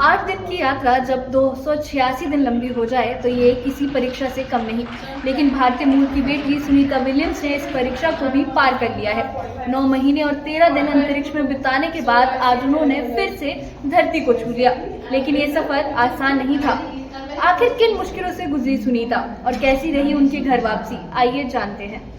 8 दिन की यात्रा जब 286 दिन लंबी हो जाए तो ये किसी परीक्षा से कम नहीं। लेकिन भारतीय मूल की बेटी सुनीता विलियम्स ने इस परीक्षा को भी पार कर लिया है। 9 महीने और 13 दिन अंतरिक्ष में बिताने के बाद आज उन्होंने फिर से धरती को छू लिया। लेकिन ये सफर आसान नहीं था। आखिर किन मुश्किलों से गुजरी सुनीता और कैसी रही उनकी घर वापसी, आइए जानते हैं।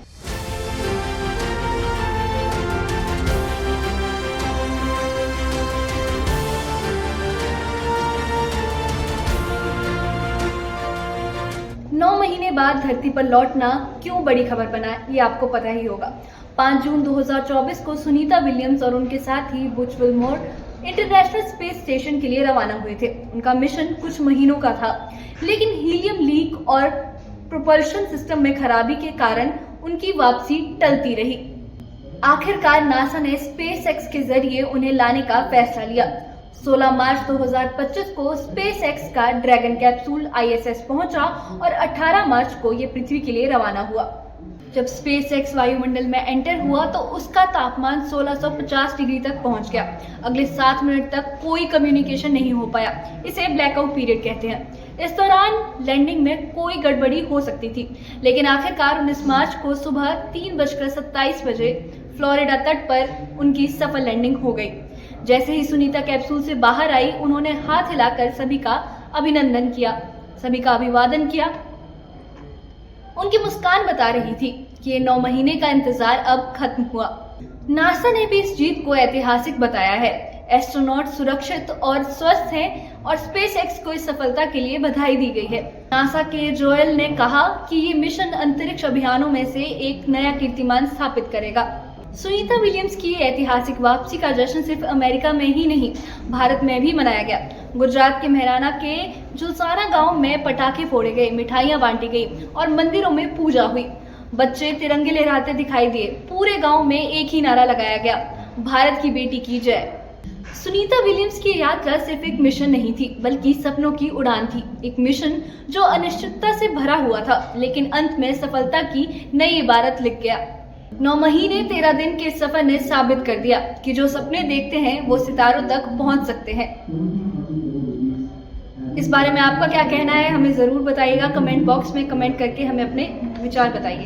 9 महीने बाद धरती पर लौटना क्यों बड़ी खबर बना है, ये आपको पता ही होगा। 5 जून 2024 को सुनीता विलियम्स और उनके साथी Butch Wilmore international space station के लिए रवाना हुए थे। उनका मिशन कुछ महीनों का था, लेकिन हीलियम लीक और प्रोपल्शन सिस्टम में खराबी के कारण उनकी वापसी टलती रही। आखिरकार नासा ने स्पेस एक्स के जरिए उन्हें लाने का फैसला लिया। 16 मार्च 2025 को स्पेस एक्स का ड्रैगन कैप्सूल ISS पहुंचा और 18 मार्च को ये पृथ्वी के लिए रवाना हुआ। जब स्पेस एक्स वायुमंडल में एंटर हुआ तो उसका तापमान 1650 डिग्री तक पहुंच गया। अगले 7 मिनट तक कोई कम्युनिकेशन नहीं हो पाया। इसे ब्लैकआउट पीरियड कहते हैं। इस दौरान लैंडिंग में कोई गड़बड़ी हो सकती थी, लेकिन आखिरकार 19 मार्च को सुबह 3:27 बजे फ्लोरिडा तट पर उनकी सफल लैंडिंग हो गई। जैसे ही सुनीता कैप्सूल से बाहर आई, उन्होंने हाथ हिलाकर सभी का अभिनंदन किया, सभी का अभिवादन किया। उनकी मुस्कान बता रही थी कि ये 9 महीने का इंतजार अब खत्म हुआ। नासा ने भी इस जीत को ऐतिहासिक बताया है। एस्ट्रोनॉट सुरक्षित और स्वस्थ हैं और स्पेस एक्स को इस सफलता के लिए बधाई दी गई है। नासा के जोएल ने कहा कि ये मिशन अंतरिक्ष अभियानों में से एक नया कीर्तिमान स्थापित करेगा। सुनीता विलियम्स की ऐतिहासिक वापसी का जश्न सिर्फ अमेरिका में ही नहीं, भारत में भी मनाया गया। गुजरात के मेहराना के जुलसाना गांव में पटाखे फोड़े गए, मिठाइयां बांटी गई और मंदिरों में पूजा हुई। बच्चे तिरंगे लहराते दिखाई दिए। पूरे गांव में एक ही नारा लगाया गया, भारत की बेटी की जय। सुनीता विलियम्स की यात्रा सिर्फ एक मिशन नहीं थी, बल्कि सपनों की उड़ान थी। एक मिशन जो अनिश्चितता से भरा हुआ था, लेकिन अंत में सफलता की नई इबारत लिख गया। 9 महीने 13 दिन के सफर ने साबित कर दिया कि जो सपने देखते हैं वो सितारों तक पहुंच सकते हैं। इस बारे में आपका क्या कहना है, हमें जरूर बताइएगा। कमेंट बॉक्स में कमेंट करके हमें अपने विचार बताइए।